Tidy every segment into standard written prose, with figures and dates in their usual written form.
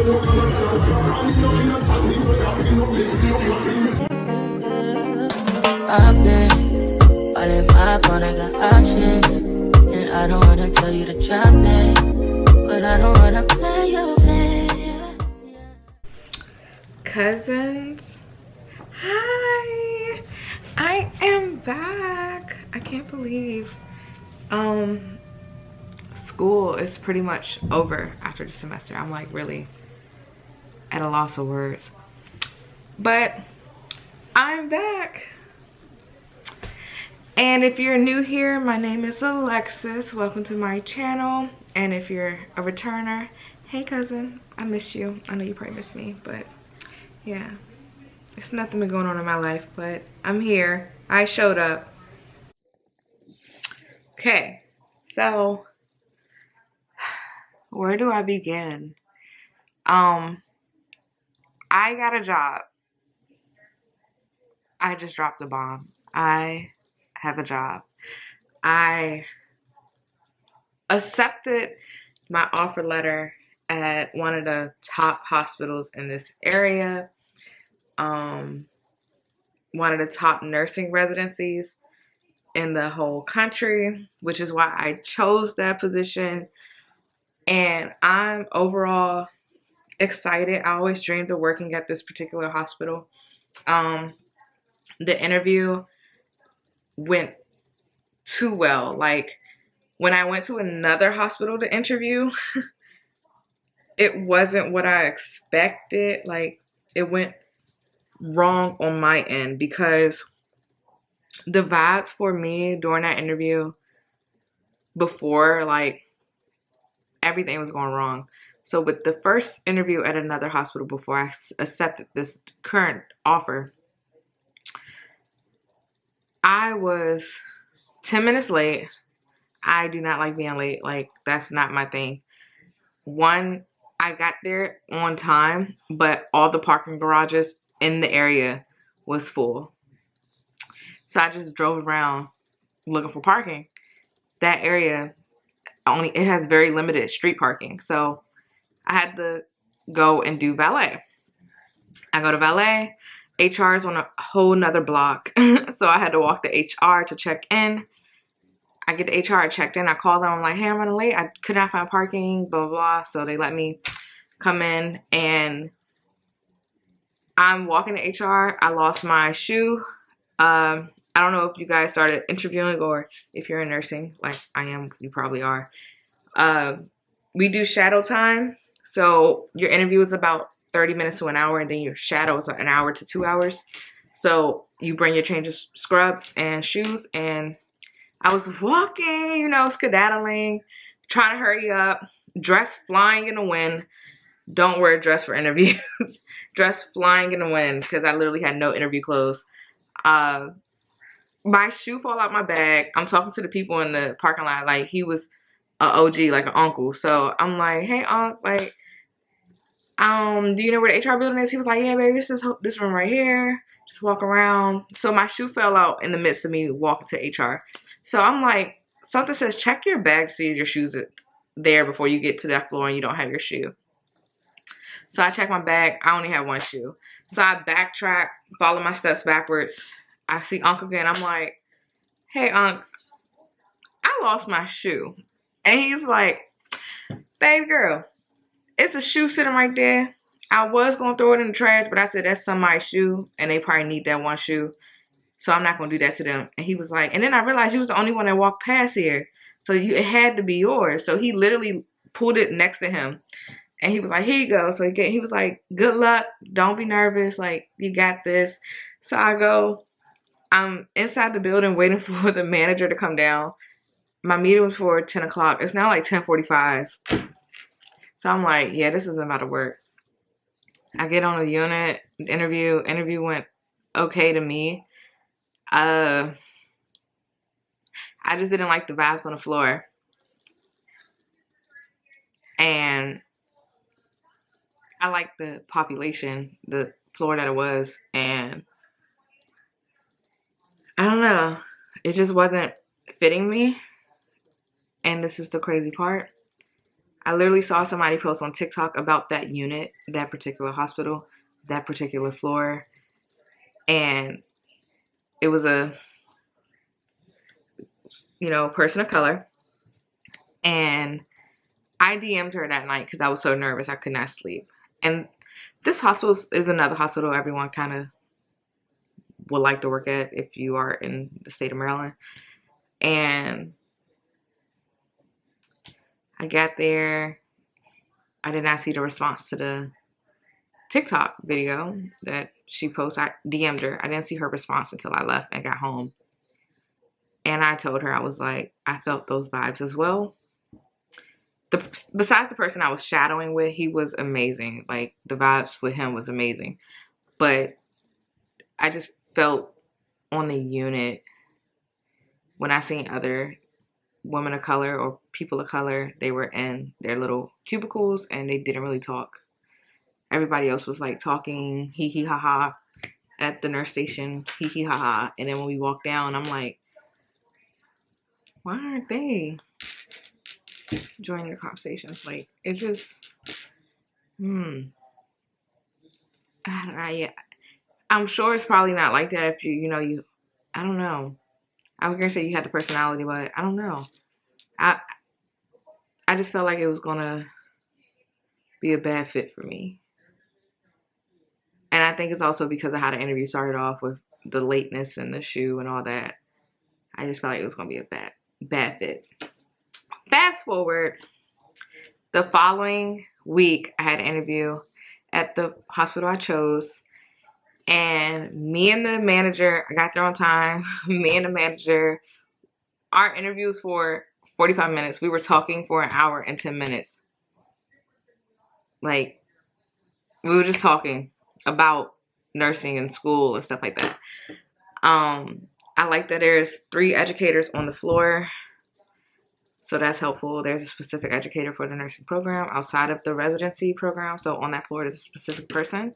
I've been all in my phone, I got options. And I don't wanna tell you to drop it, but I don't wanna play your fair. Cousins, hi, I am back. I can't believe school is pretty much over after the semester. I'm like really at a loss of words, but I'm back. And if you're new here, my name is Alexis. Welcome to my channel. And if you're a returner, hey cousin, I miss you. I know you probably miss me, but yeah, it's nothing been going on in my life, but I'm here. I showed up. Okay, so where do I begin? I got a job. I just dropped a bomb. I have a job. I accepted my offer letter at one of the top hospitals in this area. One of the top nursing residencies in the whole country, which is why I chose that position. And I'm overall excited. I always dreamed of working at this particular hospital. The interview went too well. Like when I went to another hospital to interview, it wasn't what I expected. Like it went wrong on my end because the vibes for me during that interview before, like everything was going wrong. So with the first interview at another hospital before I accepted this current offer, I was 10 minutes late. I do not like being late. Like that's not my thing. One, I got there on time, but all the parking garages in the area was full. So I just drove around looking for parking. That area it has very limited street parking. So I had to go and do valet. I go to valet. HR is on a whole nother block. So I had to walk to HR to check in. I get to HR, I checked in, I called them, I'm like, hey, I'm running late. I could not find parking, blah, blah, blah. So they let me come in and I'm walking to HR. I lost my shoe. I don't know if you guys started interviewing or if you're in nursing, like I am, you probably are. We do shadow time. So your interview is about 30 minutes to an hour, and then your shadow is an hour to 2 hours. So you bring your change of scrubs and shoes, and I was walking, you know, skedaddling, trying to hurry up, dress flying in the wind. Don't wear a dress for interviews. Dress flying in the wind because I literally had no interview clothes. My shoe fall out my bag. I'm talking to the people in the parking lot like he was an OG, like an uncle. So I'm like, hey, unc, like, do you know where the HR building is? He was like, yeah, baby, this room right here. Just walk around. So my shoe fell out in the midst of me walking to HR. So I'm like, something says, check your bag to see if your shoes are there before you get to that floor and you don't have your shoe. So I check my bag. I only have one shoe. So I backtrack, follow my steps backwards. I see Unc again. I'm like, hey, Unc, I lost my shoe. And he's like, baby girl, it's a shoe sitting right there. I was going to throw it in the trash, but I said, that's somebody's shoe, and they probably need that one shoe. So I'm not going to do that to them. And he was like, and then I realized you was the only one that walked past here. So it had to be yours. So he literally pulled it next to him. And he was like, here you go. So he was like, good luck. Don't be nervous. Like, you got this. So I go, I'm inside the building waiting for the manager to come down. My meeting was for 10 o'clock. It's now like 10:45. So I'm like, yeah, this isn't about to work. I get on the unit, interview went okay to me. I just didn't like the vibes on the floor. And I liked the population, the floor that it was, and I don't know, it just wasn't fitting me. And this is the crazy part. I literally saw somebody post on TikTok about that unit, that particular hospital, that particular floor, and it was a, person of color. And I DM'd her that night because I was so nervous I could not sleep. And this hospital is another hospital everyone kind of would like to work at if you are in the state of Maryland. And I got there. I did not see the response to the TikTok video that she posted. I DM'd her. I didn't see her response until I left and got home. And I told her, I was like, I felt those vibes as well. Besides the person I was shadowing with, he was amazing. Like, the vibes with him was amazing. But I just felt on the unit, when I seen other women of color or people of color, they were in their little cubicles and they didn't really talk. Everybody else was like talking hee hee ha ha at the nurse station, hee hee ha ha. And then when we walked down, I'm like, why aren't they joining the conversations? Like, it just, I don't know, yeah. I'm sure it's probably not like that if you I don't know. I was gonna say you had the personality, but I don't know. I just felt like it was gonna be a bad fit for me. And I think it's also because of how the interview started off with the lateness and the shoe and all that. I just felt like it was gonna be a bad fit. Fast forward, the following week I had an interview at the hospital I chose. And me and the manager, I got there on time. Me and the manager, our interview was for 45 minutes. We were talking for an hour and 10 minutes. Like, we were just talking about nursing and school and stuff like that. I like that there's 3 educators on the floor. So that's helpful. There's a specific educator for the nursing program outside of the residency program. So on that floor, there's a specific person.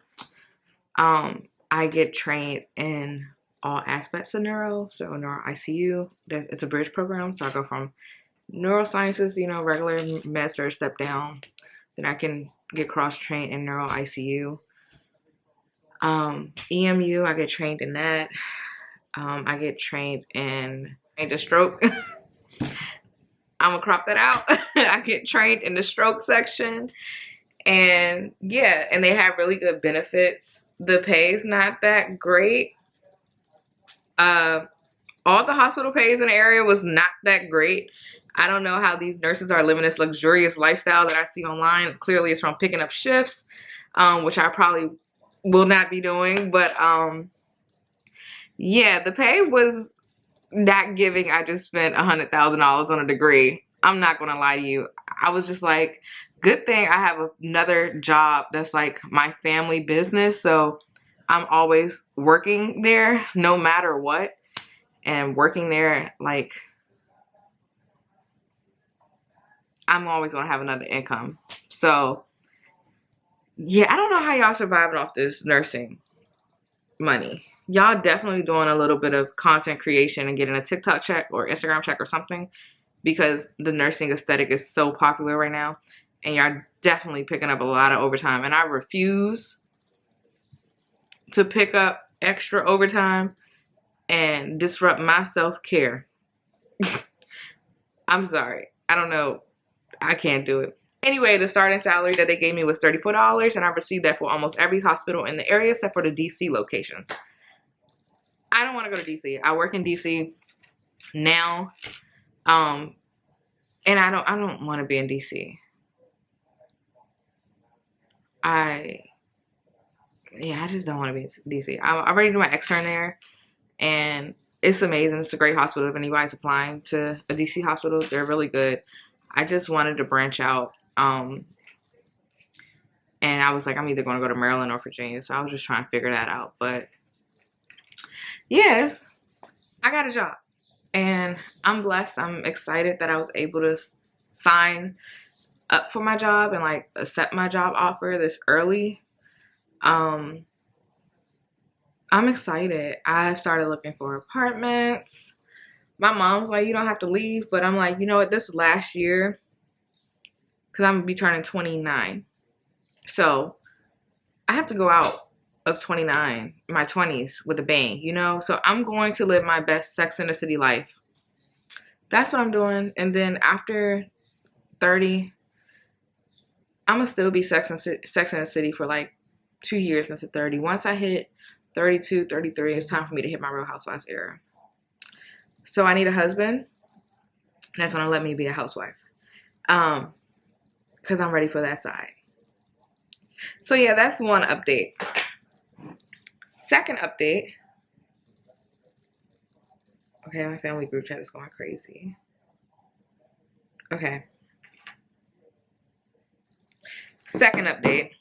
I get trained in all aspects of neuro, so neuro ICU. It's a bridge program, so I go from neurosciences, regular med surg step down. Then I can get cross-trained in neuro ICU. EMU, I get trained in that. I get trained in the stroke. I'm gonna crop that out. I get trained in the stroke section. And yeah, and they have really good benefits. The pay's not that great. All the hospital pays in the area was not that great. I don't know how these nurses are living this luxurious lifestyle that I see online. Clearly it's from picking up shifts, which I probably will not be doing. But yeah, the pay was not giving. I just spent $100,000 on a degree. I'm not gonna lie to you. I was just like, good thing I have another job that's like my family business, so I'm always working there no matter what. And working there, like, I'm always gonna have another income. So yeah, I don't know how y'all surviving off this nursing money. Y'all definitely doing a little bit of content creation and getting a TikTok check or Instagram check or something, because the nursing aesthetic is so popular right now. And y'all definitely picking up a lot of overtime. And I refuse to pick up extra overtime and disrupt my self-care. I'm sorry. I don't know. I can't do it. Anyway, the starting salary that they gave me was $34, and I received that for almost every hospital in the area except for the DC locations. I don't want to go to DC. I work in DC now. And I don't want to be in DC. I just don't want to be in DC. I already did my extern there, and it's amazing. It's a great hospital. If anybody's applying to a DC hospital, they're really good. I just wanted to branch out. And I was like, I'm either going to go to Maryland or Virginia. So I was just trying to figure that out. But yes, I got a job. And I'm blessed. I'm excited that I was able to sign up for my job and like accept my job offer this early. I'm excited. I started looking for apartments. My mom's like, you don't have to leave, but I'm like, you know what, this last year because I'm gonna be turning 29. So I have to go out of 29, my 20s with a bang, you know? So I'm going to live my best Sex in the City life. That's what I'm doing. And then after 30, I'm gonna still be Sex in the City for like 2 years into 30. Once I hit 32, 33, it's time for me to hit my Real Housewives era. So I need a husband that's gonna let me be a housewife. Because I'm ready for that side. So yeah, that's one update. Second update. Okay, my family group chat is going crazy. Okay. Second update.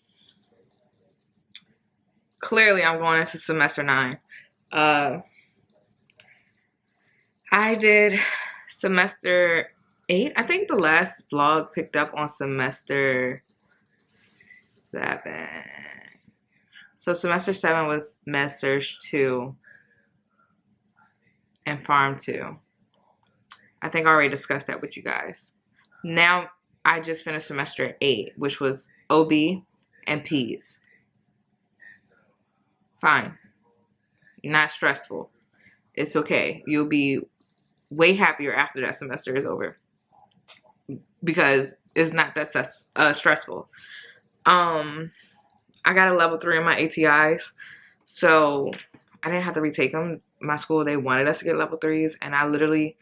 Clearly, I'm going into semester 9. I did semester 8. I think the last vlog picked up on semester 7. So semester 7 was Med Surg 2 and Farm 2. I think I already discussed that with you guys. Now I just finished semester 8, which was OB and Peds. Fine. Not stressful. It's okay. You'll be way happier after that semester is over because it's not that stressful. I got a level 3 in my ATIs, so I didn't have to retake them. My school, they wanted us to get level 3s, and I literally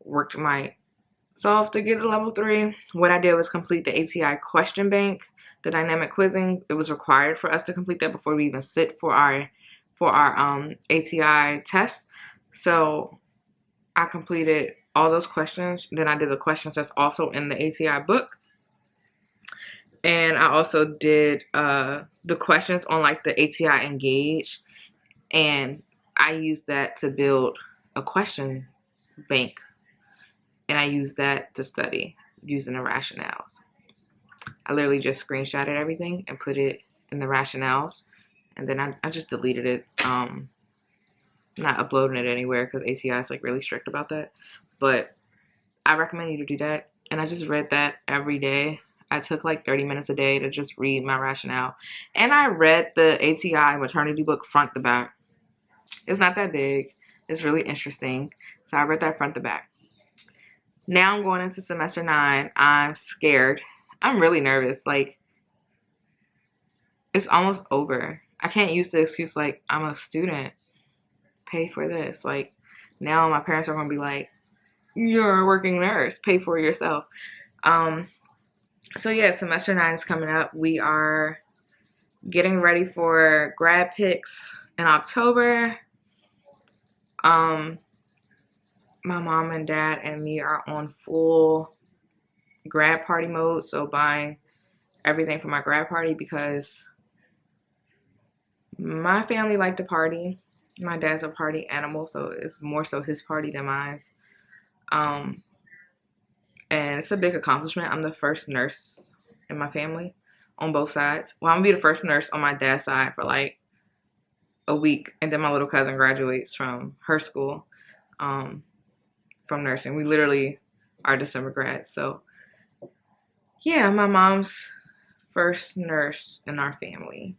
worked myself to get a level 3. What I did was complete the ATI question bank, the dynamic quizzing. It was required for us to complete that before we even sit for our ATI test. So I completed all those questions. Then I did the questions that's also in the ATI book. And I also did the questions on like the ATI Engage. And I used that to build a question bank. And I used that to study using the rationales. I literally just screenshotted everything and put it in the rationales. And then I just deleted it. Not uploading it anywhere because ATI is like really strict about that. But I recommend you to do that. And I just read that every day. I took like 30 minutes a day to just read my rationale. And I read the ATI maternity book front to back. It's not that big. It's really interesting. So I read that front to back. Now I'm going into semester 9. I'm scared. I'm really nervous. Like, it's almost over. I can't use the excuse like, I'm a student. Pay for this. Like, now my parents are going to be like, you're a working nurse. Pay for it yourself. So yeah, semester 9 is coming up. We are getting ready for grad picks in October. My mom and dad and me are on full grad party mode. So buying everything for my grad party because my family like to party. My dad's a party animal, so it's more so his party than mine. And it's a big accomplishment. I'm the first nurse in my family on both sides. Well, I'm gonna be the first nurse on my dad's side for like a week, and then my little cousin graduates from her school from nursing. We literally are December grads. So yeah, my mom's first nurse in our family.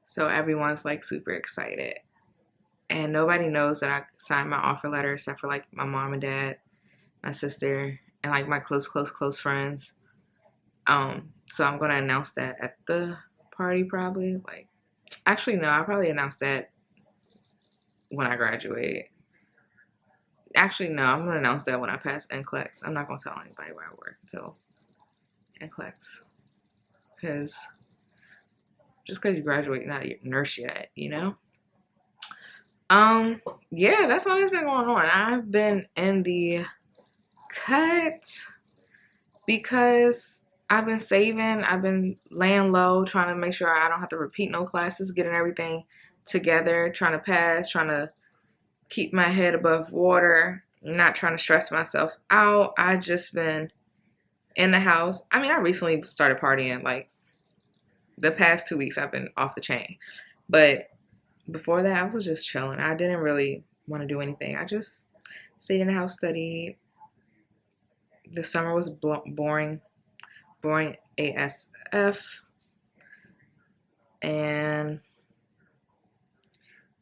So everyone's like super excited. And nobody knows that I signed my offer letter except for like my mom and dad, my sister, and like my close friends. So I'm gonna announce that at the party probably. Like, actually no, I'll probably announce that when I graduate. Actually no, I'm gonna announce that when I pass NCLEX. I'm not gonna tell anybody where I work until NCLEX. Because just because you graduate, not a nurse yet, you know? Yeah, that's all that's been going on. I've been in the cut because I've been saving. I've been laying low, trying to make sure I don't have to repeat no classes, getting everything together, trying to pass, trying to keep my head above water, not trying to stress myself out. I just been in the house. I mean, I recently started partying. Like, the past 2 weeks I've been off the chain. But before that, I was just chilling. I didn't really want to do anything. I just stayed in the house, studied. The summer was boring. boring ASF. And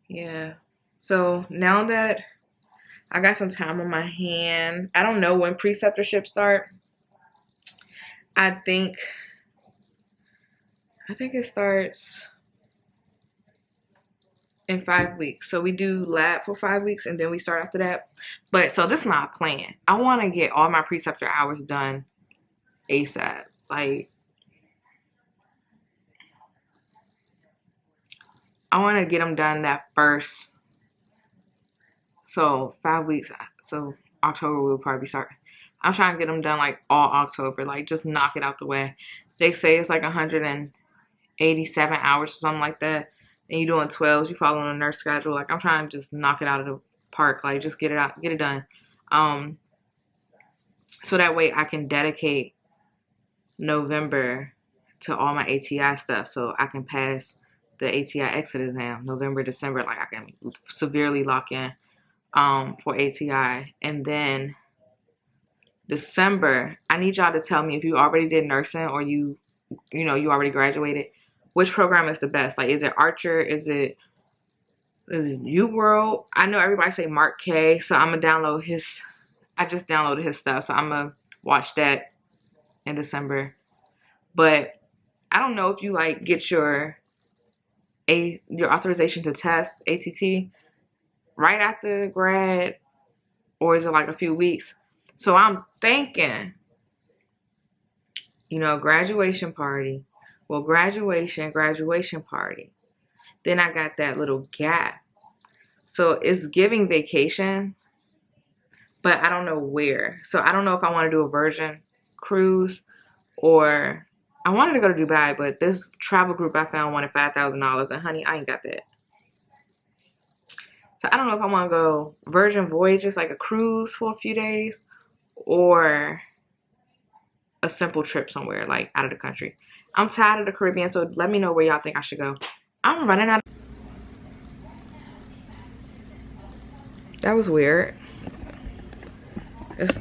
yeah, so now that I got some time on my hand, I don't know when preceptorship start. I think it starts in 5 weeks. So we do lab for 5 weeks and then we start after that. But so this is my plan. I want to get all my preceptor hours done ASAP. Like, I want to get them done that first. So 5 weeks. So October will probably start. I'm trying to get them done like all October. Like, just knock it out the way. They say it's like 187 hours or something like that. And you're doing 12s. You following a nurse schedule. Like, I'm trying to just knock it out of the park. Like, just get it out, get it done. So that way I can dedicate November to all my ATI stuff, so I can pass the ATI exit exam November, December. Like, I can severely lock in for ATI. And then December, I need y'all to tell me if you already did nursing or you already graduated, which program is the best. Like, is it Archer? Is it UWorld? I know everybody say Mark K, so I'm gonna download his. I just downloaded his stuff, so I'm gonna watch that in December. But I don't know if you like get your authorization to test ATT right after grad, or is it like a few weeks? So I'm thinking, graduation party. Well, graduation party. Then I got that little gap. So it's giving vacation, but I don't know where. So I don't know if I want to do a Virgin cruise, or I wanted to go to Dubai, but this travel group I found wanted $5,000, and honey, I ain't got that. So I don't know if I want to go Virgin Voyages, like a cruise for a few days, or a simple trip somewhere, like out of the country. I'm tired of the Caribbean, so let me know where y'all think I should go. I'm running out. That was weird. It's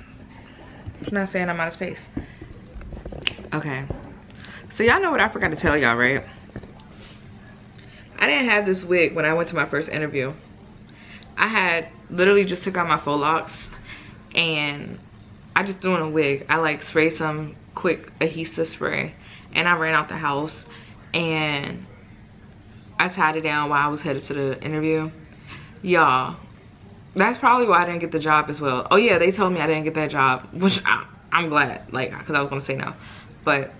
not saying I'm out of space. Okay. So y'all know what I forgot to tell y'all, right? I didn't have this wig when I went to my first interview. I had literally just took out my faux locks and I just threw in a wig. I like sprayed some quick adhesive spray and I ran out the house and I tied it down while I was headed to the interview. Y'all, that's probably why I didn't get the job as well. Oh yeah, they told me I didn't get that job, which I'm glad, like, because I was gonna say no. But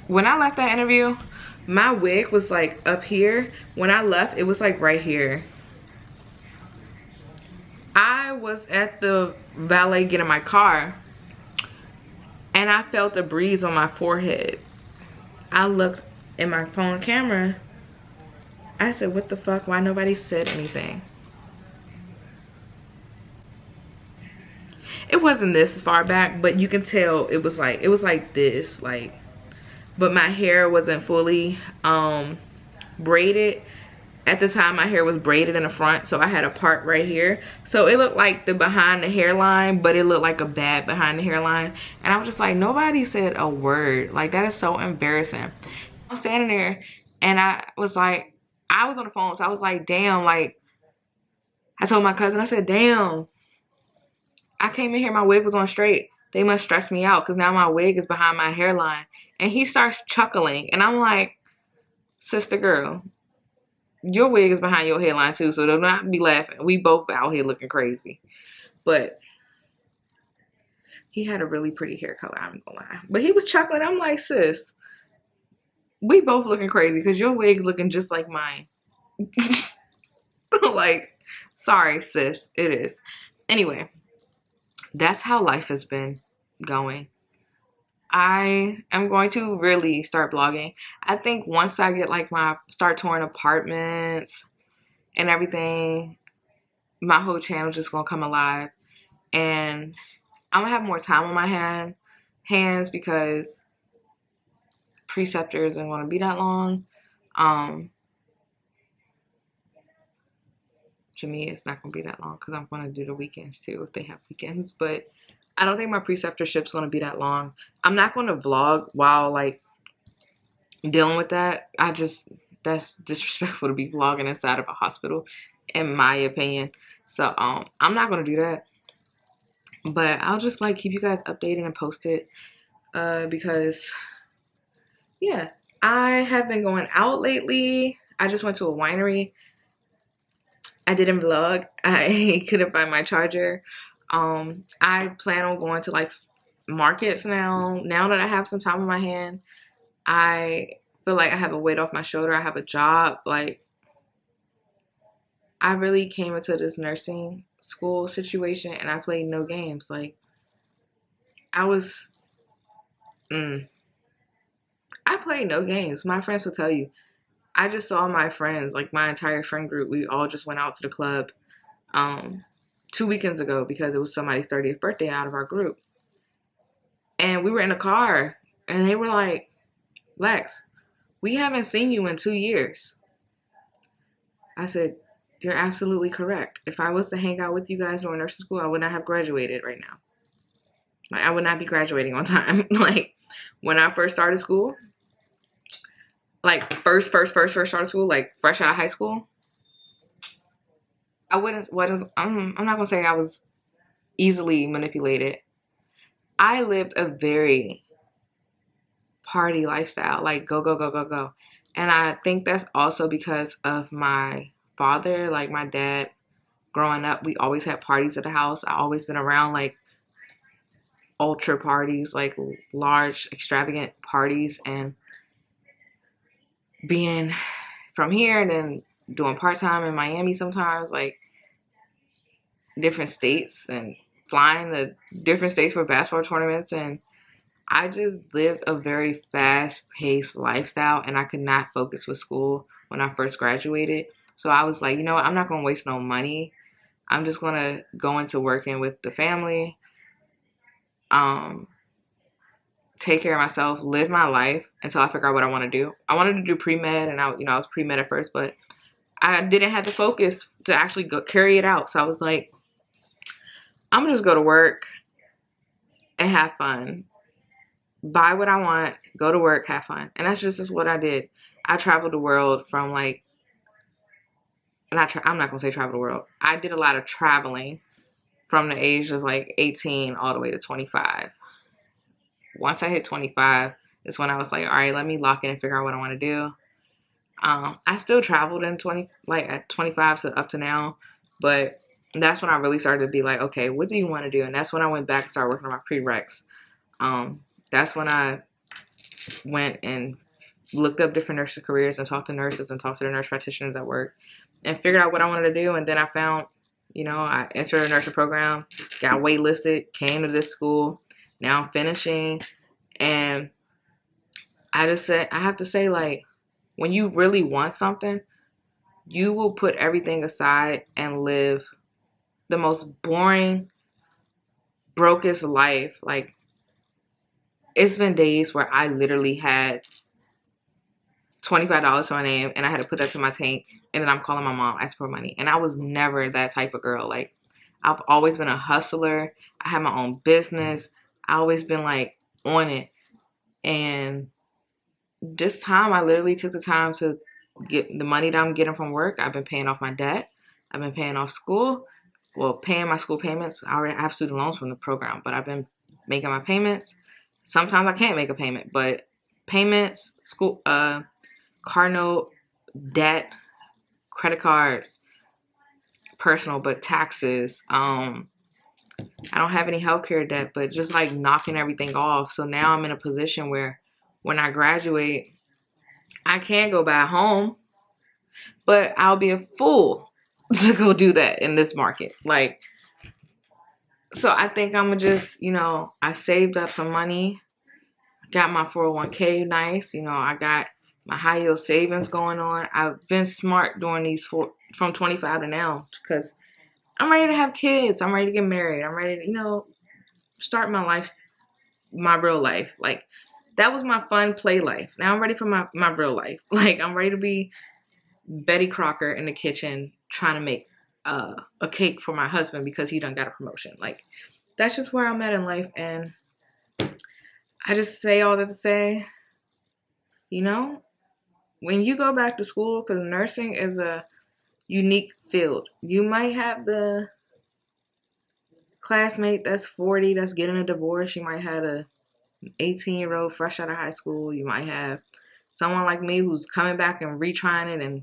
when I left that interview, my wig was like up here. When I left, it was like right here. I was at the valet getting my car and I felt a breeze on my forehead. I looked in my phone camera. I said, what the fuck? Why nobody said anything? It wasn't this far back, but you can tell it was like this, like, but my hair wasn't fully braided. At the time, my hair was braided in the front, so I had a part right here. So it looked like the behind the hairline, but it looked like a bad behind the hairline. And I was just like, nobody said a word. Like, that is so embarrassing. I was standing there and I was like, I was on the phone, so I was like, damn, like, I told my cousin, I said, damn, I came in here, my wig was on straight. They must stress me out because now my wig is behind my hairline. And he starts chuckling. And I'm like, sister girl, your wig is behind your hairline too, so do not be laughing. We both out here looking crazy. But he had a really pretty hair color, I'm gonna lie. But he was chuckling. I'm like, sis, we both looking crazy because your wig looking just like mine. Like, sorry, sis, it is. Anyway, that's how life has been going. I am going to really start blogging. I think once I get like start touring apartments and everything, my whole channel just gonna come alive, and I'm gonna have more time on my hands because preceptor isn't gonna be that long. To me, it's not gonna be that long because I'm gonna do the weekends too if they have weekends. But I don't think my preceptorship's going to be that long. I'm not going to vlog while like dealing with that. That's disrespectful to be vlogging inside of a hospital, in my opinion. So I'm not going to do that. But I'll just like keep you guys updated and posted because yeah, I have been going out lately. I just went to a winery. I didn't vlog. I couldn't find my charger. I plan on going to like markets now. Now that I have some time on my hand, I feel like I have a weight off my shoulder. I have a job. Like, I really came into this nursing school situation and I played no games. Like, I was, I played no games. My friends will tell you. I just saw my friends, like my entire friend group. We all just went out to the club 2 weekends ago because it was somebody's 30th birthday out of our group. And we were in a car and they were like, Lex, we haven't seen you in 2 years. I said, you're absolutely correct. If I was to hang out with you guys during nursing school, I would not have graduated right now. Like, I would not be graduating on time. Like, when I first started school, like first started school, like fresh out of high school, I'm not gonna say I was easily manipulated. I lived a very party lifestyle, like go, go, go, go, go. And I think that's also because of my father, like my dad. Growing up, we always had parties at the house. I always been around like ultra parties, like large, extravagant parties, and being from here and then doing part-time in Miami sometimes, like different states and flying to different states for basketball tournaments. And I just lived a very fast-paced lifestyle and I could not focus with school when I first graduated. So I was like, you know what? I'm not going to waste no money. I'm just going to go into working with the family, take care of myself, live my life until I figure out what I want to do. I wanted to do pre-med and I was pre-med at first, but I didn't have the focus to actually go carry it out. So I was like, I'm going to just go to work and have fun. Buy what I want, go to work, have fun. And that's just what I did. I traveled the world from like, I'm not going to say travel the world. I did a lot of traveling from the age of like 18 all the way to 25. Once I hit 25 is when I was like, all right, let me lock in and figure out what I want to do. I still traveled in at 25 to up to now, but that's when I really started to be like, okay, what do you want to do? And that's when I went back and started working on my prereqs. That's when I went and looked up different nursing careers and talked to nurses and talked to the nurse practitioners at work and figured out what I wanted to do. And then I found, I entered a nursing program, got waitlisted, came to this school. Now I'm finishing. And I have to say, like, when you really want something, you will put everything aside and live the most boring, brokest life. Like, it's been days where I literally had $25 to my name and I had to put that to my tank and then I'm calling my mom asking for money. And I was never that type of girl. Like, I've always been a hustler. I had my own business. I always been like on it. And this time I literally took the time to get the money that I'm getting from work. I've been paying off my debt. I've been paying off school. Well, paying my school payments. I already have student loans from the program, but I've been making my payments. Sometimes I can't make a payment, but payments, school, car note, debt, credit cards, personal, but taxes. I don't have any healthcare debt, but just like knocking everything off. So now I'm in a position where when I graduate, I can go buy a home, but I'll be a fool to go do that in this market. Like, so I think I'm gonna just, I saved up some money, got my 401k nice, I got my high yield savings going on. I've been smart doing these from 25 to now because I'm ready to have kids. I'm ready to get married. I'm ready to, start my life, my real life. Like, that was my fun play life. Now I'm ready for my real life. Like, I'm ready to be Betty Crocker in the kitchen trying to make a cake for my husband because he done got a promotion. Like, that's just where I'm at in life. And I just say all that to say, you know, when you go back to school, because nursing is a unique field, you might have the classmate that's 40 that's getting a divorce. You might have a 18-year-old fresh out of high school. You might have someone like me who's coming back and retrying it, and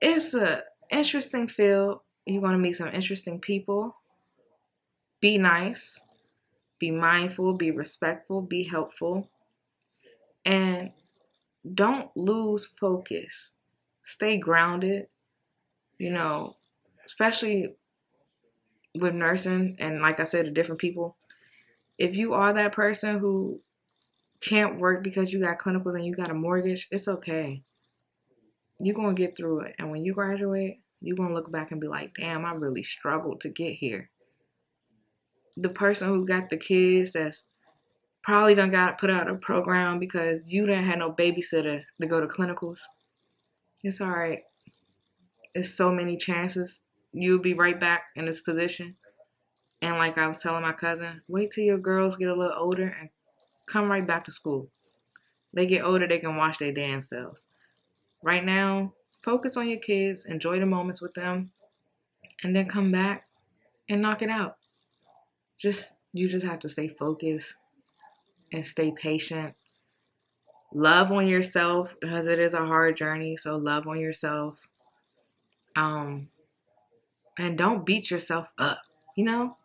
it's a interesting field. You're going to meet some interesting people. Be nice, be mindful, be respectful, be helpful, and don't lose focus. Stay grounded, you know, especially with nursing and, like I said, to different people. If you are that person who can't work because you got clinicals and you got a mortgage, it's okay. You're going to get through it. And when you graduate, you're going to look back and be like, damn, I really struggled to get here. The person who got the kids that's probably done got put out of a program because you didn't have no babysitter to go to clinicals. It's all right. There's so many chances you'll be right back in this position. And like I was telling my cousin, wait till your girls get a little older and come right back to school. They get older, they can watch their damn selves. Right now, focus on your kids, enjoy the moments with them, and then come back and knock it out. You just have to stay focused and stay patient. Love on yourself because it is a hard journey, so love on yourself. And don't beat yourself up, you know?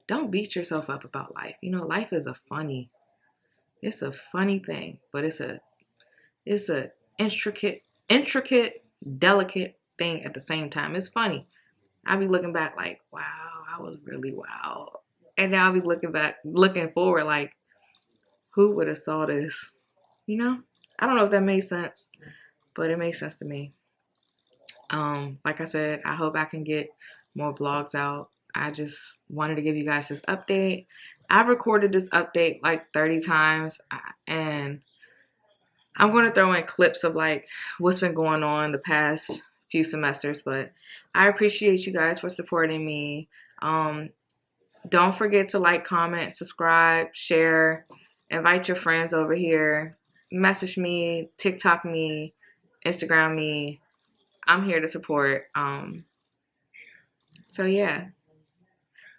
Don't beat yourself up about life. You know, life is it's a funny thing, but it's a intricate, delicate thing at the same time. It's funny. I'll be looking back like, wow, I was really wild. And now I'll be looking forward like, who would have saw this? You know? I don't know if that made sense, but it made sense to me. Like I said, I hope I can get more vlogs out. I just wanted to give you guys this update. I've recorded this update like 30 times, and I'm going to throw in clips of like what's been going on the past few semesters, but I appreciate you guys for supporting me. Don't forget to like, comment, subscribe, share, invite your friends over here, message me, TikTok me, Instagram me. I'm here to support. So yeah.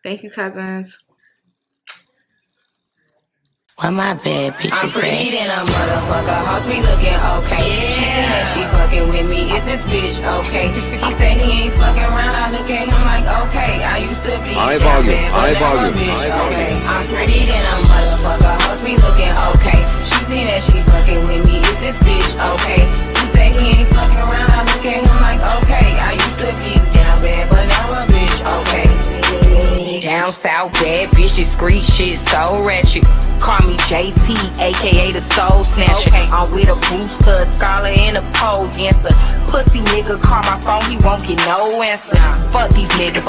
Thank you, cousins. Well, my bad, bitch. I'm pretty than a motherfucker, hoes be looking okay. She think that she fucking with me, is this bitch okay? He said he ain't fucking around, I look at him like okay. I used to be down bad, but now a bitch okay. I'm pretty than a motherfucker, hoes be looking okay. She think that she fucking with me, is this bitch okay? He said he ain't fucking around, I look at him like okay. I used to be down bad, but now a bitch okay. Down south, bad bitches, street shit so ratchet. Call me JT, aka the soul snatcher. I'm with a booster, a scholar, and a pole dancer. Pussy nigga call my phone, he won't get no answer. Fuck these niggas,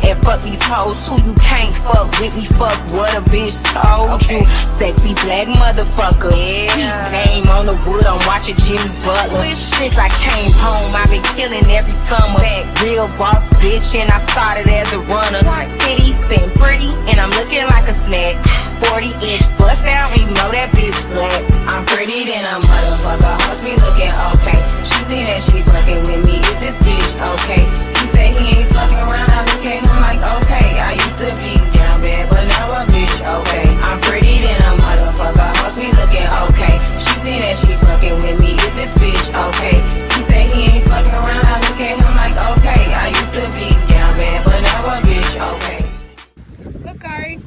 and fuck these hoes too. You can't fuck with me, fuck what a bitch told you. Sexy black motherfucker, Heat name on the wood, I'm watching Jimmy Butler. Since I came home, I've been killing every summer. Real boss bitch, and I started as a runner. Titties and pretty, and I'm looking like a snack. 40-inch bust down, you know that bitch black. I'm pretty than a motherfucker, hoes be looking okay. She think that she fucking with me, is this bitch okay? He say he ain't fucking around, I look at him like okay. I used to be down bad, but now a bitch okay. I'm pretty than a motherfucker, hoes be looking okay. She think that she fucking with me, is this bitch okay? He say he ain't fucking around, I look at him like okay. I used to be down bad, but now a bitch okay. Look, Ari.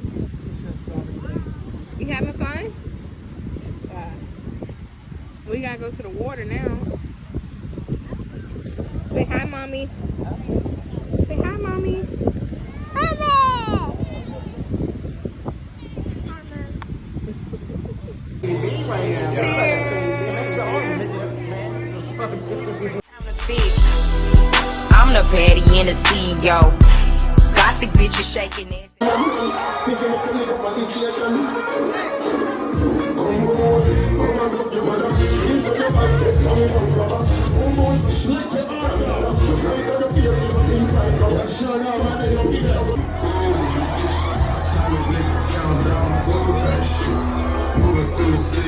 You having fun? We gotta go to the water now. Say hi, mommy. Say hi, mommy. I'm the baddie in the CEO. Got the bitches shaking it.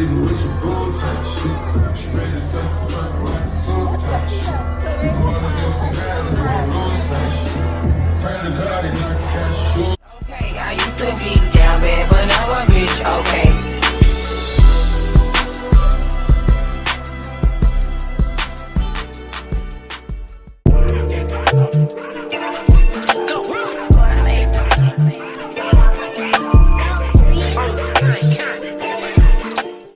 situation.